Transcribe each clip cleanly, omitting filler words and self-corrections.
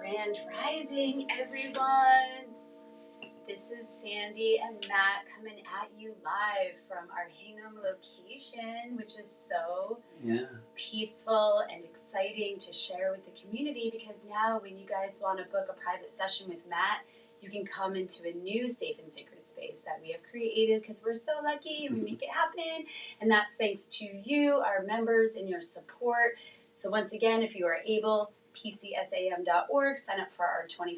Grand Rising, everyone. This is Sandy and Matt coming at you live from our Hingham location, which is so peaceful and exciting to share with the community, because now when you guys want to book a private session with Matt, you can come into a new safe and sacred space that we have created because we're so lucky and we make it happen. And that's thanks to you, our members, and your support. So once again, if you are able, pcsam.org, sign up for our $25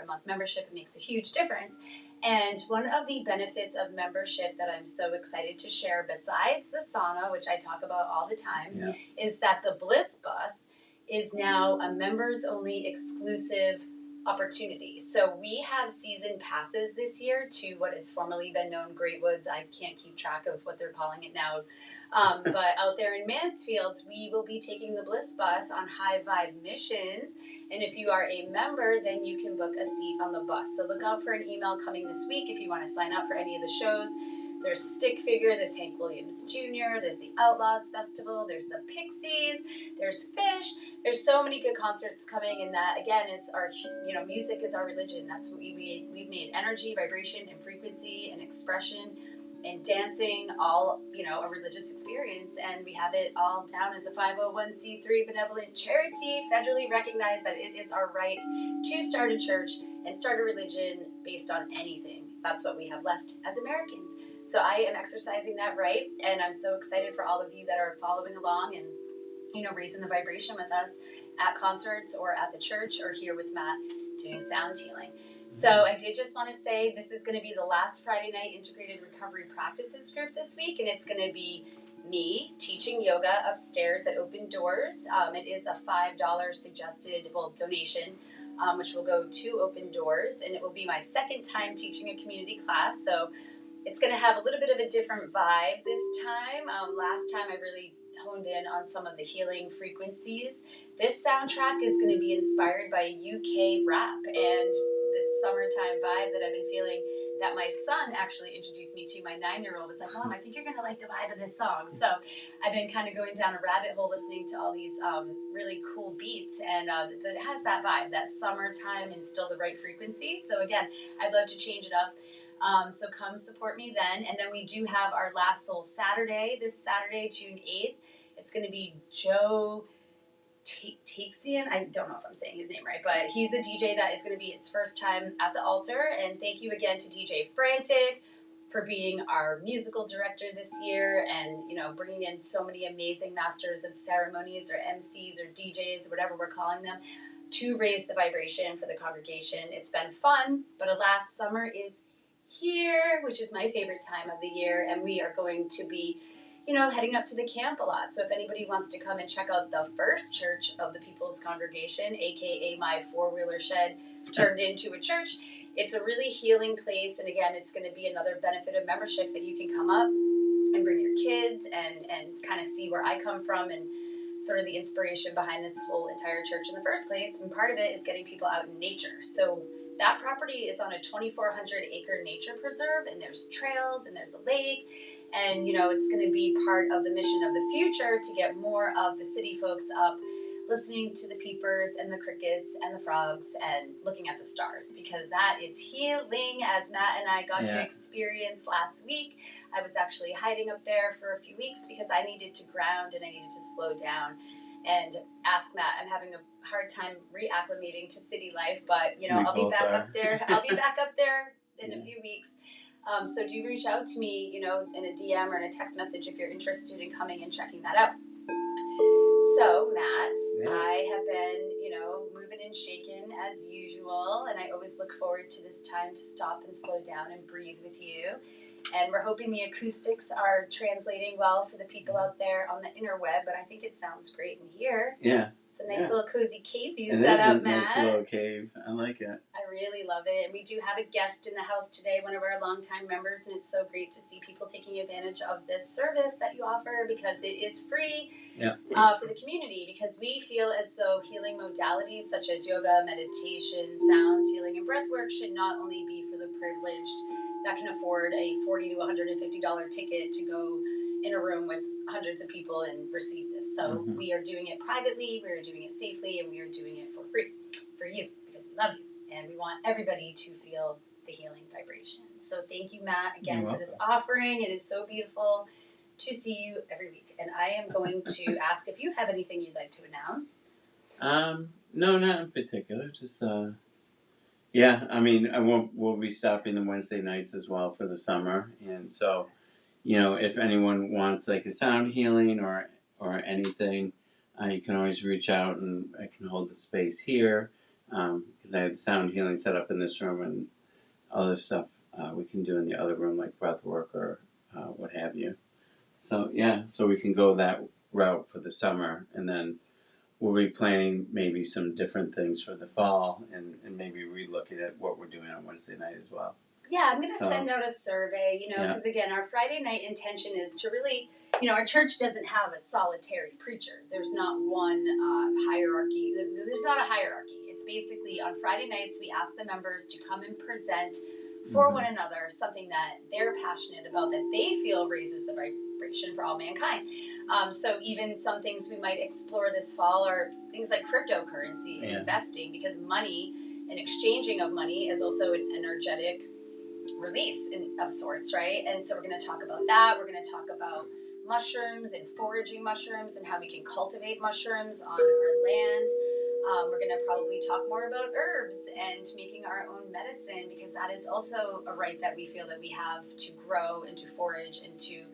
a month membership. It makes a huge difference. And one of the benefits of membership that I'm so excited to share, besides the sauna, which I talk about all the time, is that the Bliss Bus is now a members only exclusive opportunity. So we have season passes this year to what has formerly been known Great Woods. I can't keep track of what they're calling it now. But out there in Mansfield, we will be taking the Bliss Bus on high vibe missions. And if you are a member, then you can book a seat on the bus. So look out for an email coming this week if you want to sign up for any of the shows. There's Stick Figure, there's Hank Williams Jr., there's the Outlaws Festival, there's the Pixies, there's Fish. There's so many good concerts coming, and that again is our, music is our religion. That's what we've made energy, vibration, and frequency, and expression, and dancing, all, a religious experience. And we have it all down as a 501c3 benevolent charity, federally recognized that it is our right to start a church and start a religion based on anything. That's what we have left as Americans. So I am exercising that right, and I'm so excited for all of you that are following along and, raising the vibration with us at concerts or at the church or here with Matt doing sound healing. So I did just want to say this is going to be the last Friday night integrated recovery practices group this week, and it's going to be me teaching yoga upstairs at Open Doors. It is a $5 suggested donation, which will go to Open Doors, and it will be my second time teaching a community class. So it's going to have a little bit of a different vibe this time. Last time I really honed in on some of the healing frequencies. This soundtrack is going to be inspired by UK rap and this summertime vibe that I've been feeling, that my son actually introduced me to. My 9-year-old was like, Mom, I think you're going to like the vibe of this song. So I've been kind of going down a rabbit hole listening to all these really cool beats, and it has that vibe, that summertime, and still the right frequency. So again, I'd love to change it up. So come support me then. And then we do have our Last Soul Saturday, this Saturday, June 8th. It's going to be Joe Taxian. I don't know if I'm saying his name right, but he's a DJ that is going to be its first time at the altar. And thank you again to DJ Frantic for being our musical director this year, and bringing in so many amazing masters of ceremonies or MCs or DJs, whatever we're calling them, to raise the vibration for the congregation. It's been fun, but alas, summer is here, which is my favorite time of the year, and we are going to be heading up to the camp a lot. So if anybody wants to come and check out the first church of the People's Congregation, aka my 4-wheeler shed turned into a church, it's a really healing place. And again, it's going to be another benefit of membership that you can come up and bring your kids and kind of see where I come from and sort of the inspiration behind this whole entire church in the first place. And part of it is getting people out in nature. So that property is on a 2,400 acre nature preserve, and there's trails and there's a lake. And, it's going to be part of the mission of the future to get more of the city folks up, listening to the peepers and the crickets and the frogs and looking at the stars, because that is healing, as Matt and I got to experience last week. I was actually hiding up there for a few weeks because I needed to ground and I needed to slow down and ask Matt. I'm having a hard time reacclimating to city life, but, I'll be back up there. I'll be back up there in a few weeks. So do reach out to me, in a DM or in a text message if you're interested in coming and checking that out. So, Matt, I have been, moving and shaking as usual, and I always look forward to this time to stop and slow down and breathe with you. And we're hoping the acoustics are translating well for the people out there on the interweb, but I think it sounds great in here. Yeah. It's a nice little cozy cave you set up, Matt. It is a nice little cave. I like it. I really love it. And we do have a guest in the house today, one of our longtime members, and it's so great to see people taking advantage of this service that you offer, because it is free for the community, because we feel as though healing modalities such as yoga, meditation, sound healing, and breath work should not only be for the privileged that can afford a $40 to $150 ticket to go in a room with hundreds of people and receive this. So we are doing it privately, we are doing it safely, and we are doing it for free for you because we love you and we want everybody to feel the healing vibration. So thank you, Matt, again for this offering. It is so beautiful to see you every week. And I am going to ask if you have anything you'd like to announce. No, not in particular. Just yeah. I mean, we'll be stopping the Wednesday nights as well for the summer, and so if anyone wants like a sound healing or anything, you can always reach out, and I can hold the space here because I have the sound healing set up in this room and other stuff we can do in the other room like breath work or what have you. So yeah, so we can go that route for the summer, and then we'll be planning maybe some different things for the fall, and maybe re-looking at what we're doing on Wednesday night as well. Yeah, I'm going to send out a survey, because again, our Friday night intention is to really, our church doesn't have a solitary preacher. There's not one hierarchy. There's not a hierarchy. It's basically on Friday nights, we ask the members to come and present for one another something that they're passionate about, that they feel raises the vibration for all mankind. So even some things we might explore this fall are things like cryptocurrency and investing, because money and exchanging of money is also an energetic release of sorts, right? And so we're going to talk about that. We're going to talk about mushrooms and foraging mushrooms and how we can cultivate mushrooms on our land. We're going to probably talk more about herbs and making our own medicine, because that is also a right that we feel that we have to grow and to forage and to,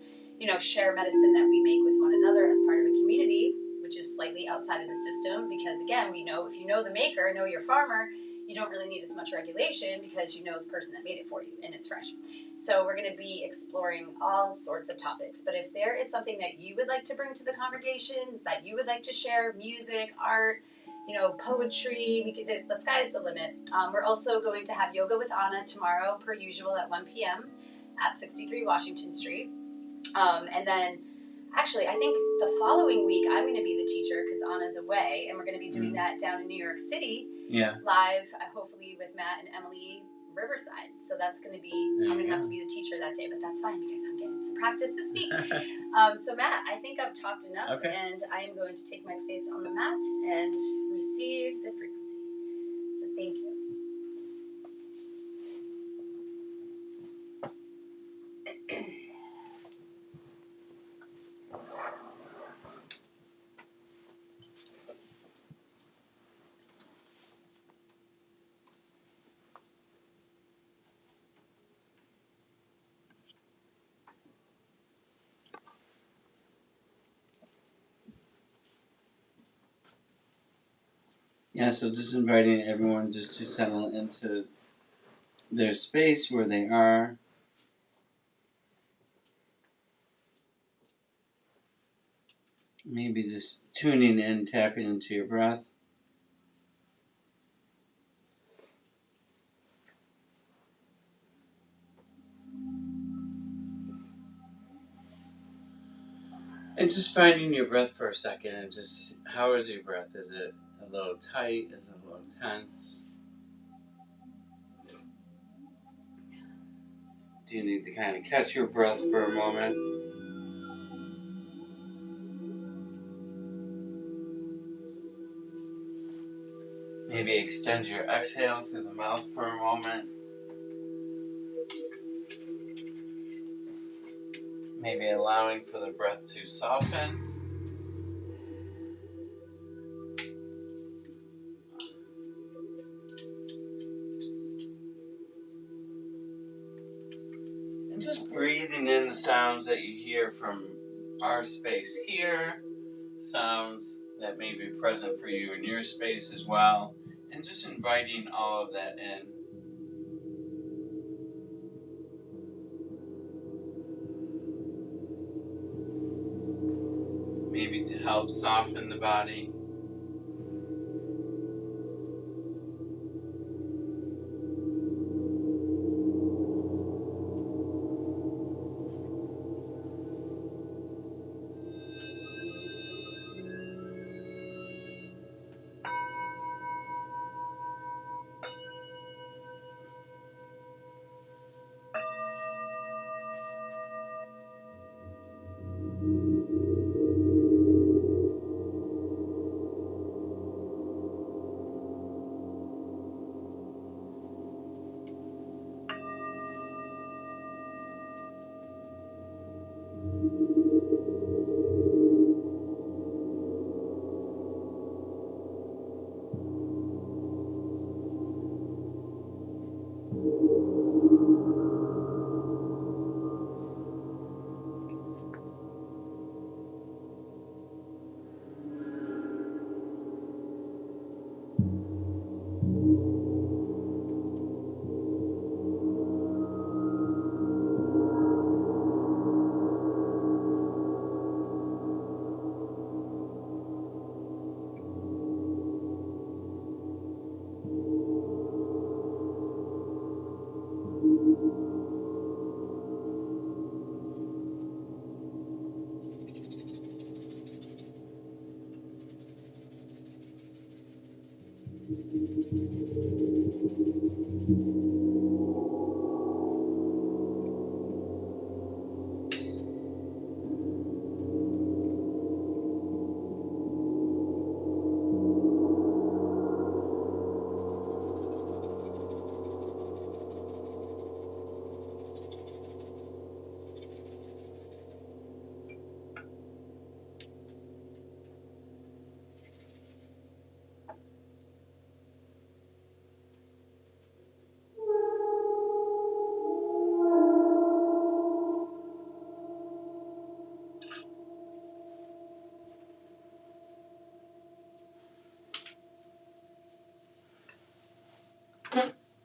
share medicine that we make with one another as part of a community, which is slightly outside of the system. Because again, we know if you know the maker, know your farmer, you don't really need as much regulation because you know the person that made it for you and it's fresh. So we're going to be exploring all sorts of topics. But if there is something that you would like to bring to the congregation, that you would like to share, music, art, poetry, the sky's the limit. We're also going to have yoga with Anna tomorrow, per usual, at 1 p.m. at 63 Washington Street. And then actually, I think the following week I'm going to be the teacher because Anna's away, and we're going to be doing that down in New York City, live, hopefully with Matt and Emily Riverside. So that's going to be, I'm going to have to be the teacher that day, but that's fine because I'm getting some practice this week. So Matt, I think I've talked enough, and I am going to take my face on the mat and receive the frequency. So thank you. Yeah, so just inviting everyone just to settle into their space where they are. Maybe just tuning in, tapping into your breath. And just finding your breath for a second, and just, how is your breath? Is it a little tight? Is it a little tense? Do you need to kind of catch your breath for a moment? Maybe extend your exhale through the mouth for a moment. Maybe allowing for the breath to soften. And just breathing in the sounds that you hear from our space here, sounds that may be present for you in your space as well, and just inviting all of that in. Maybe to help soften the body.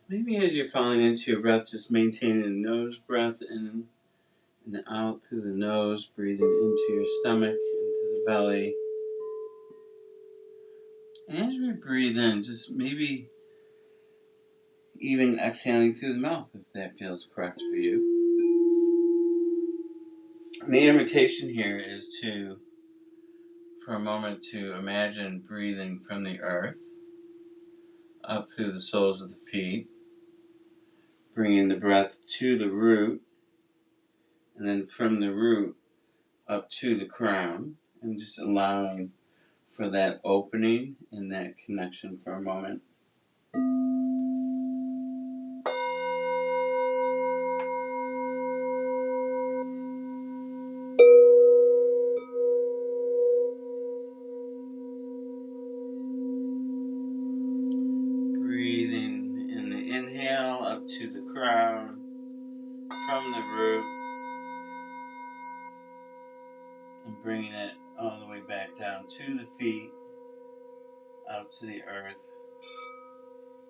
Maybe as you're falling into your breath, just maintaining a nose breath in and out through the nose, breathing into your stomach, into the belly. And as we breathe in, just maybe even exhaling through the mouth if that feels correct for you. And the invitation here is for a moment, to imagine breathing from the earth up through the soles of the feet, bringing the breath to the root, and then from the root up to the crown, and just allowing for that opening and that connection for a moment. Breathing in the inhale up to the crown, from the root, and bringing it all the way back down to the feet, out to the earth.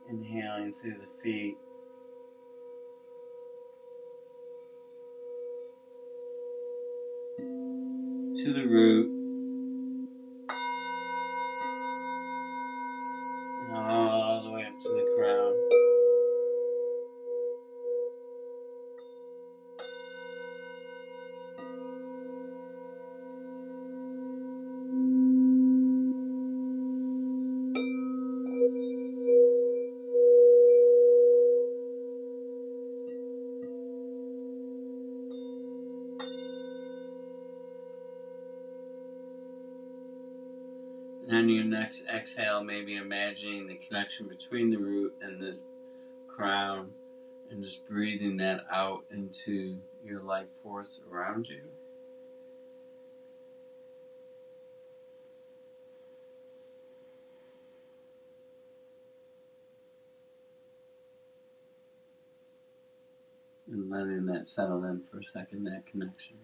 Inhaling through the feet, to the root, and all the way up to the crown. And on your next exhale, maybe imagining the connection between the root and the crown, and just breathing that out into your life force around you. And letting that settle in for a second, that connection.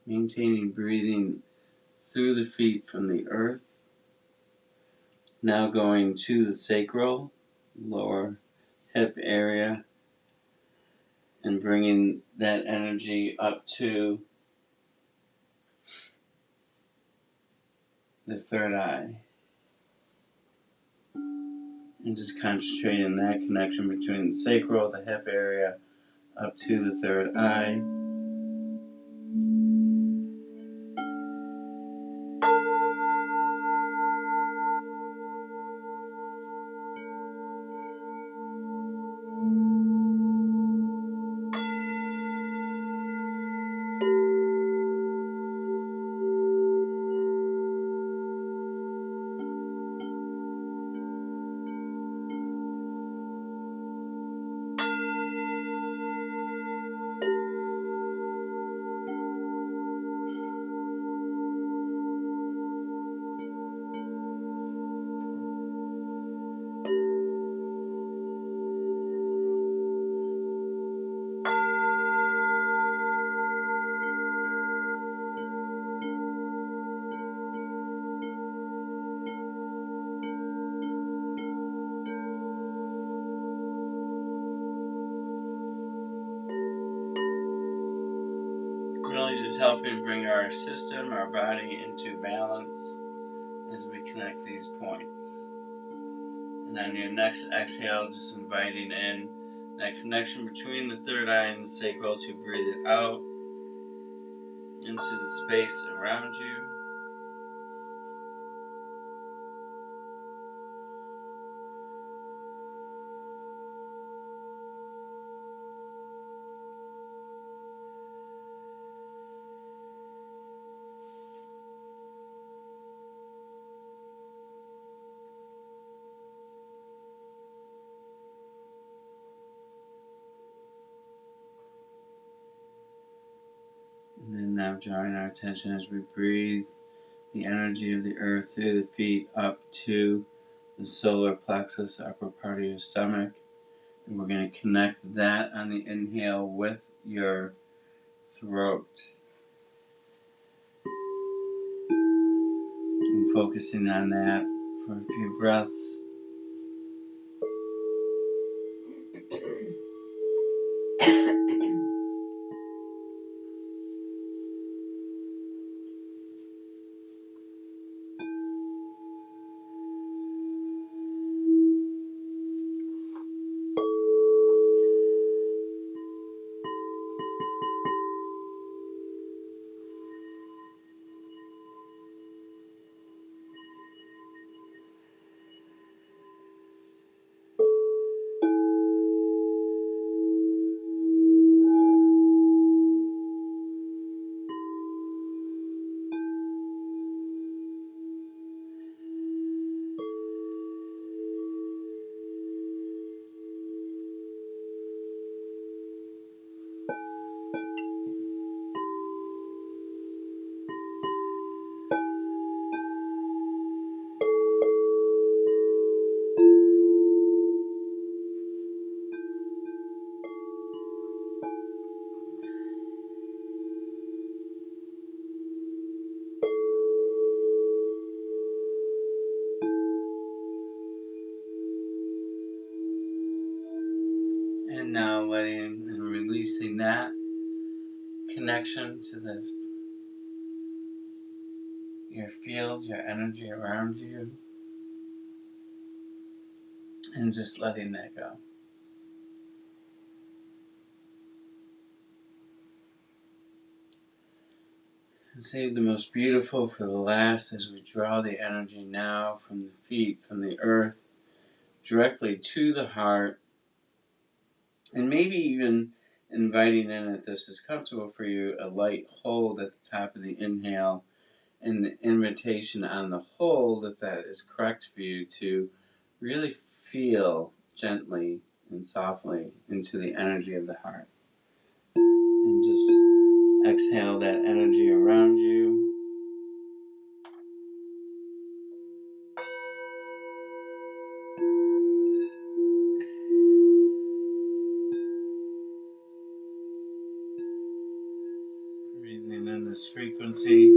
Maintaining breathing through the feet from the earth. Now going to the sacral, lower hip area, and bringing that energy up to the third eye. And just concentrating on that connection between the sacral, the hip area, up to the third eye. just helping bring our system, our body into balance as we connect these points. And on your next exhale, just inviting in that connection between the third eye and the sacral to breathe it out into the space around you. And then now drawing our attention as we breathe the energy of the earth through the feet up to the solar plexus, upper part of your stomach. And we're going to connect that on the inhale with your throat. And focusing on that for a few breaths. And now letting and releasing that connection to your field, your energy around you, and just letting that go. And save the most beautiful for the last as we draw the energy now from the feet, from the earth, directly to the heart, and maybe even inviting in, if this is comfortable for you, a light hold at the top of the inhale, and the invitation on the hold, if that is correct for you, to really feel gently and softly into the energy of the heart. And just exhale that energy around you. Breathing in this frequency.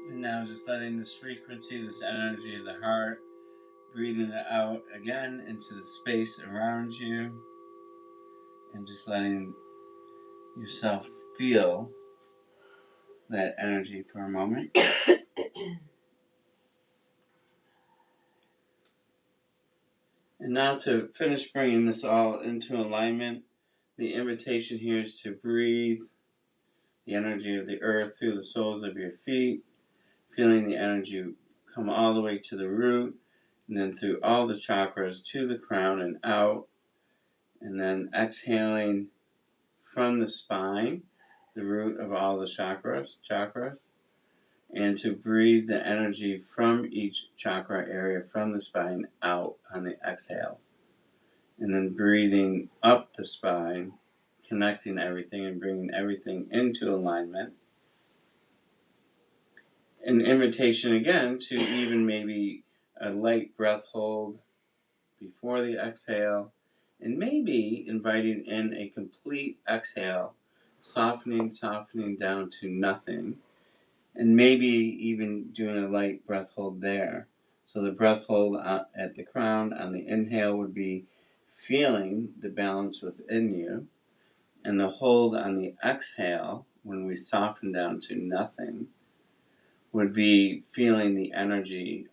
And now just letting this frequency, this energy of the heart, breathing it out again into the space around you, and just letting yourself feel that energy for a moment. And now to finish bringing this all into alignment, the invitation here is to breathe the energy of the earth through the soles of your feet, feeling the energy come all the way to the root, and then through all the chakras to the crown and out, and then exhaling from the spine, the root of all the chakras, and to breathe the energy from each chakra area from the spine out on the exhale. And then breathing up the spine, connecting everything and bringing everything into alignment. An invitation again to even maybe a light breath hold before the exhale, and maybe inviting in a complete exhale, softening down to nothing, and maybe even doing a light breath hold there. So the breath hold at the crown on the inhale would be feeling the balance within you, and the hold on the exhale, when we soften down to nothing, would be feeling the energy